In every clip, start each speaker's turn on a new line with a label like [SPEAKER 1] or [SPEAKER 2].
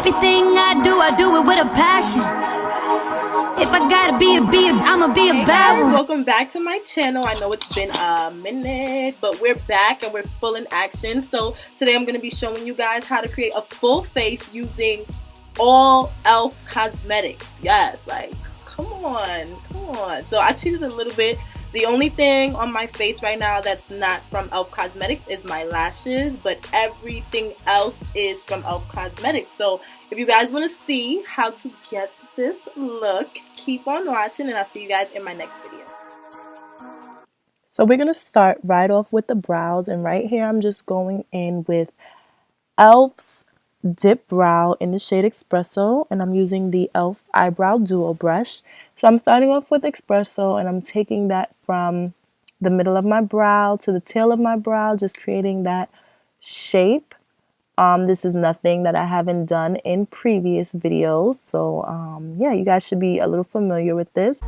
[SPEAKER 1] Everything I do it with a passion. If I gotta be I'ma be a bad one.
[SPEAKER 2] Welcome back to my channel. I know it's been a minute, but we're back and we're full in action. So today I'm going to be showing you guys how to create a full face using all e.l.f. cosmetics. Yes, like, come on. So I cheated a little bit. The only thing on my face right now that's not from e.l.f. Cosmetics is my lashes, but everything else is from e.l.f. Cosmetics. So if you guys want to see how to get this look, keep on watching and I'll see you guys in my next video.
[SPEAKER 3] So we're going to start right off with the brows, and right here I'm just going in with e.l.f.'s Dip Brow in the shade Espresso, and I'm using the e.l.f. Eyebrow Duo Brush. So I'm starting off with Espresso and I'm taking that from the middle of my brow to the tail of my brow, just creating that shape. This is nothing that I haven't done in previous videos, so yeah, you guys should be a little familiar with this.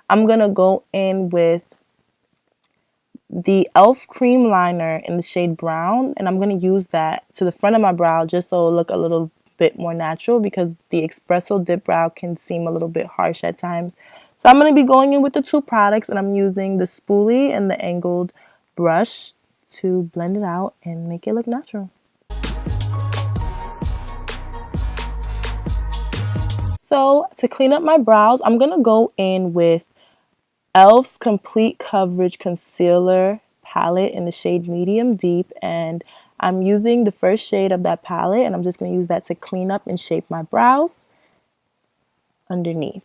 [SPEAKER 3] I'm going to go in with the e.l.f. cream liner in the shade Brown, and I'm going to use that to the front of my brow just so it'll look a little bit more natural, because the Espresso Dip Brow can seem a little bit harsh at times. So I'm going to be going in with the two products, and I'm using the spoolie and the angled brush to blend it out and make it look natural. So to clean up my brows, I'm going to go in with e.l.f.'s Complete Coverage Concealer palette in the shade Medium Deep, and I'm using the first shade of that palette, and I'm just going to use that to clean up and shape my brows underneath.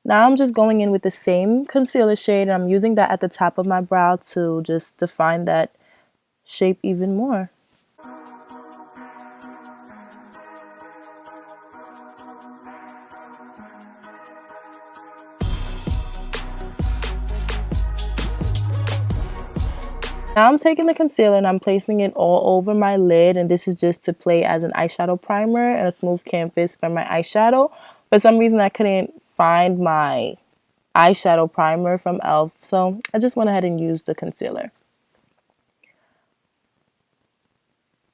[SPEAKER 3] Now I'm just going in with the same concealer shade, and I'm using that at the top of my brow to just define that shape even more. Now I'm taking the concealer and I'm placing it all over my lid, and this is just to play as an eyeshadow primer and a smooth canvas for my eyeshadow. For some reason I couldn't find my eyeshadow primer from e.l.f., so I just went ahead and used the concealer.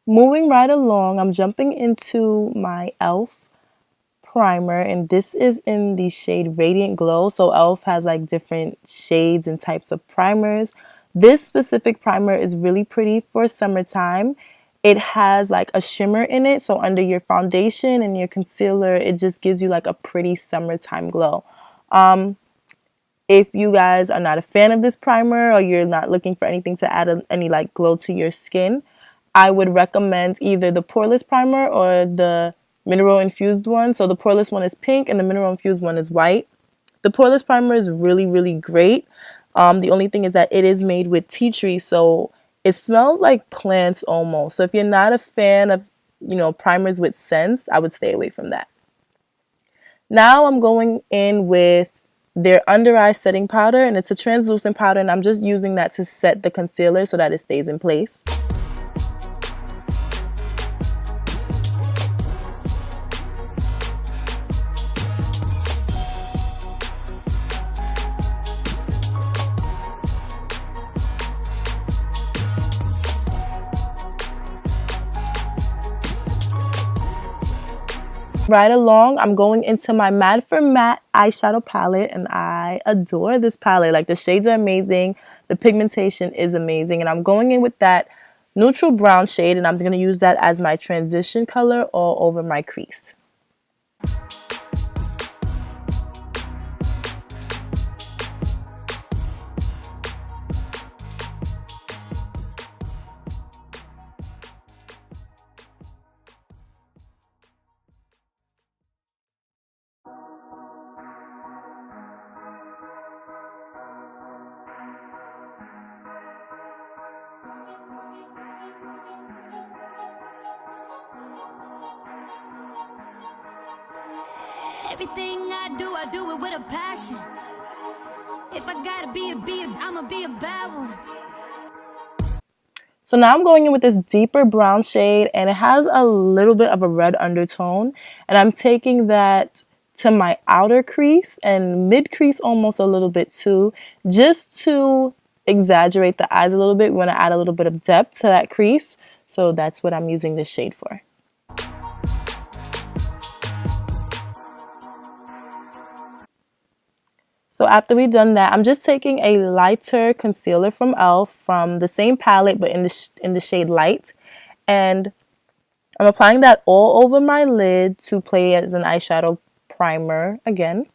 [SPEAKER 3] Moving right along, I'm jumping into my e.l.f. primer, and this is in the shade Radiant Glow. So e.l.f. has like different shades and types of primers. This specific primer is really pretty for summertime. It has like a shimmer in it, so under your foundation and your concealer, it just gives you like a pretty summertime glow. If you guys are not a fan of this primer, or you're not looking for anything to add any like glow to your skin, I would recommend either the poreless primer or the mineral infused one. So the poreless one is pink and the mineral infused one is white. The poreless primer is really great. The only thing is that it is made with tea tree, so it smells like plants almost. So if you're not a fan of, primers with scents, I would stay away from that. Now I'm going in with their under eye setting powder, and it's a translucent powder, and I'm just using that to set the concealer so that it stays in place. Right along, I'm going into my Mad for Matte eyeshadow palette, and I adore this palette. Like, the shades are amazing, the pigmentation is amazing, and I'm going in with that neutral brown shade, and I'm going to use that as my transition color all over my crease.
[SPEAKER 1] Everything I do it with a passion. If I gotta be I'ma be a bad one.
[SPEAKER 3] So now I'm going in with this deeper brown shade, and it has a little bit of a red undertone, and I'm taking that to my outer crease and mid crease almost a little bit too, just to exaggerate the eyes a little bit. We want to add a little bit of depth to that crease, so that's what I'm using this shade for. So after we've done that, I'm just taking a lighter concealer from e.l.f. from the same palette but in the shade Light, and I'm applying that all over my lid to play as an eyeshadow primer again.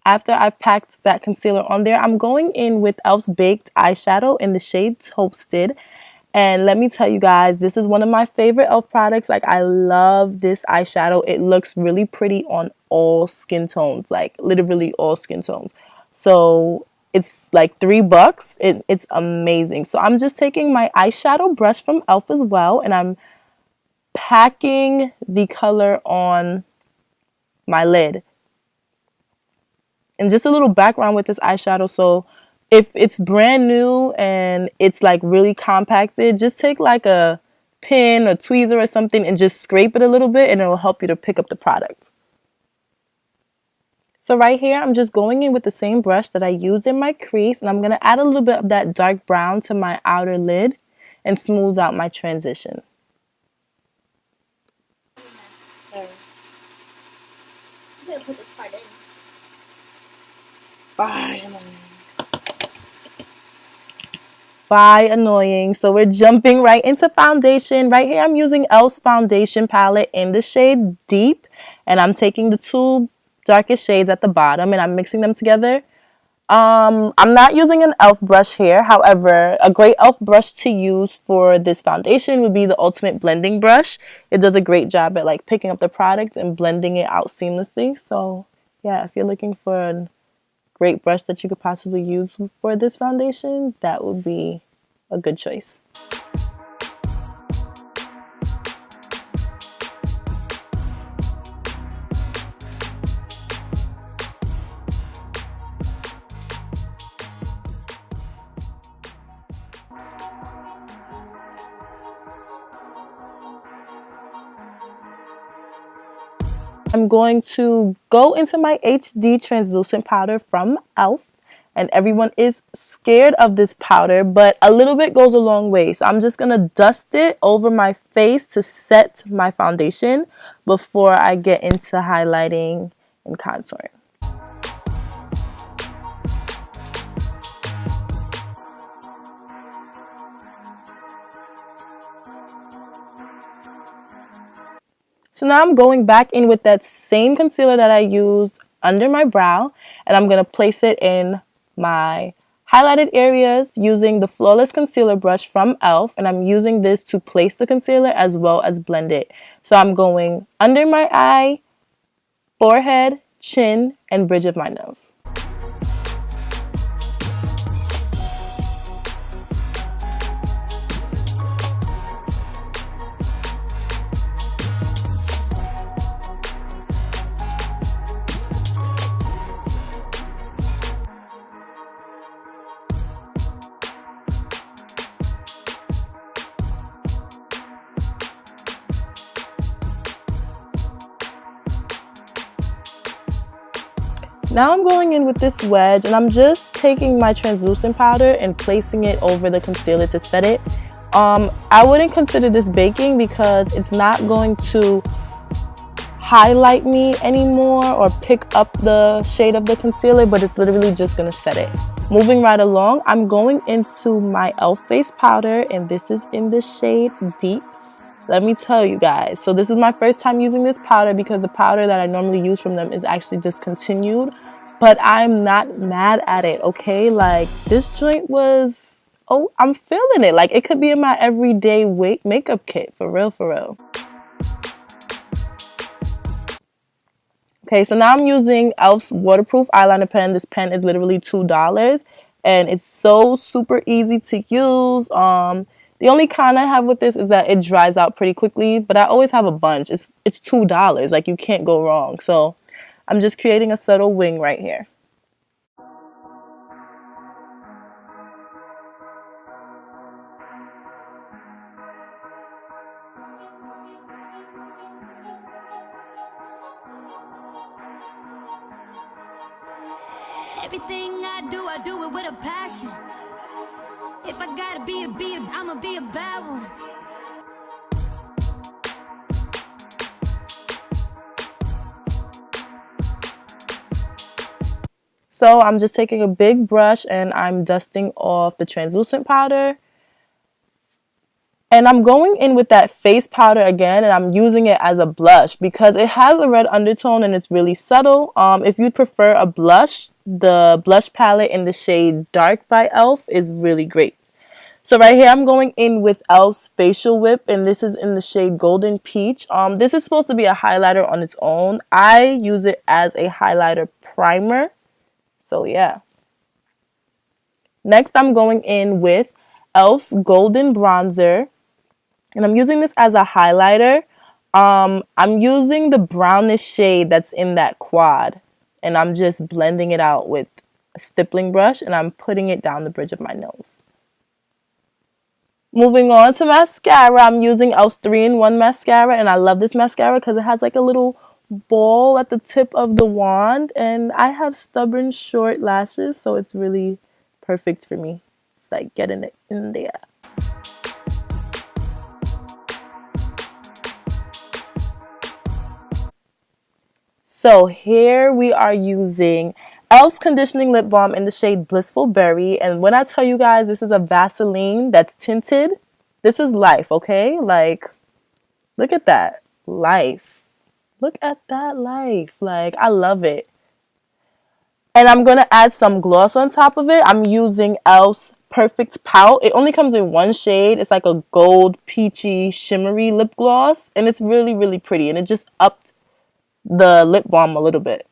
[SPEAKER 3] After I've packed that concealer on there, I'm going in with e.l.f.'s Baked eyeshadow in the shade Toasted. And let me tell you guys, this is one of my favorite e.l.f. products. Like, I love this eyeshadow. It looks really pretty on all skin tones, like literally all skin tones. So it's like $3. It's amazing. So I'm just taking my eyeshadow brush from e.l.f. as well, and I'm packing the color on my lid. And just a little background with this eyeshadow, so if it's brand new and it's like really compacted, just take like a pin or tweezer or something and just scrape it a little bit, and it will help you to pick up the product. So right here, I'm just going in with the same brush that I used in my crease, and I'm going to add a little bit of that dark brown to my outer lid and smooth out my transition.
[SPEAKER 2] I'm gonna put this part in.
[SPEAKER 3] Bye, annoying. So we're jumping right into foundation. Right here, I'm using e.l.f.'s foundation palette in the shade Deep, and I'm taking the two darkest shades at the bottom and I'm mixing them together. I'm not using an e.l.f. brush here. However, a great e.l.f. brush to use for this foundation would be the Ultimate Blending Brush. It does a great job at like picking up the product and blending it out seamlessly. So yeah, if you're looking for a great brush that you could possibly use for this foundation, that would be a good choice. I'm going to go into my HD translucent powder from e.l.f. And everyone is scared of this powder, but a little bit goes a long way. So I'm just going to dust it over my face to set my foundation before I get into highlighting and contouring. So now I'm going back in with that same concealer that I used under my brow, and I'm going to place it in my highlighted areas using the Flawless Concealer Brush from e.l.f. And I'm using this to place the concealer as well as blend it. So I'm going under my eye, forehead, chin, and bridge of my nose. Now I'm going in with this wedge, and I'm just taking my translucent powder and placing it over the concealer to set it. I wouldn't consider this baking because it's not going to highlight me anymore or pick up the shade of the concealer, but it's literally just going to set it. Moving right along, I'm going into my e.l.f. face powder, and this is in the shade Deep. Let me tell you guys, so this is my first time using this powder because the powder that I normally use from them is actually discontinued, but I'm not mad at it, okay? Like, this joint was, oh, I'm feeling it. Like, it could be in my everyday makeup kit, for real, for real. Okay, so now I'm using e.l.f.'s waterproof eyeliner pen. This pen is literally $2, and it's so super easy to use. The only con I have with this is that it dries out pretty quickly, but I always have a bunch. It's $2, like, you can't go wrong. So I'm just creating a subtle wing right here.
[SPEAKER 1] Everything I do it with a passion. If I gotta be I'ma be a bad one.
[SPEAKER 3] So I'm just taking a big brush and I'm dusting off the translucent powder. And I'm going in with that face powder again, and I'm using it as a blush because it has a red undertone and it's really subtle. If you'd prefer a blush, the blush palette in the shade Dark by e.l.f. is really great. So right here I'm going in with e.l.f.'s Facial Whip, and this is in the shade Golden Peach. This is supposed to be a highlighter on its own. I use it as a highlighter primer. So yeah. Next I'm going in with e.l.f.'s Golden Bronzer. And I'm using this as a highlighter. I'm using the brownish shade that's in that quad. And I'm just blending it out with a stippling brush. And I'm putting it down the bridge of my nose. Moving on to mascara. I'm using e.l.f.'s 3-in-1 mascara. And I love this mascara because it has like a little ball at the tip of the wand. And I have stubborn short lashes. So it's really perfect for me. It's like getting it in there. So here we are using e.l.f.'s Conditioning Lip Balm in the shade Blissful Berry. And when I tell you guys this is a Vaseline that's tinted, this is life, okay? Like, look at that. Life. Look at that life. Like, I love it. And I'm going to add some gloss on top of it. I'm using e.l.f.'s Perfect Pout. It only comes in one shade. It's like a gold, peachy, shimmery lip gloss. And it's really, really pretty. And it just upped the lip balm a little bit.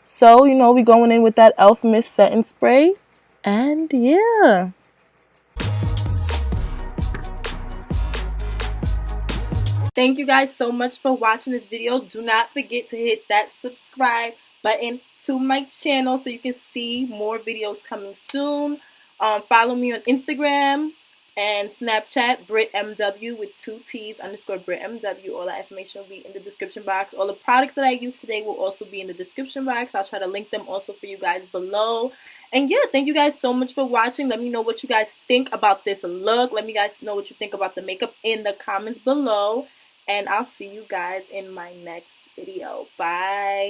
[SPEAKER 3] So, you know, we going in with that e.l.f. Mist Setting Spray. And yeah.
[SPEAKER 2] Thank you guys so much for watching this video. Do not forget to hit that subscribe button to my channel so you can see more videos coming soon. Follow me on Instagram and Snapchat, BritMW with 2 T's _ BritMW. All that information will be in the description box. All the products that I used today will also be in the description box. I'll try to link them also for you guys below. And yeah, thank you guys so much for watching. Let me know what you guys think about this look. Let me guys know what you think about the makeup in the comments below. And I'll see you guys in my next video. Bye.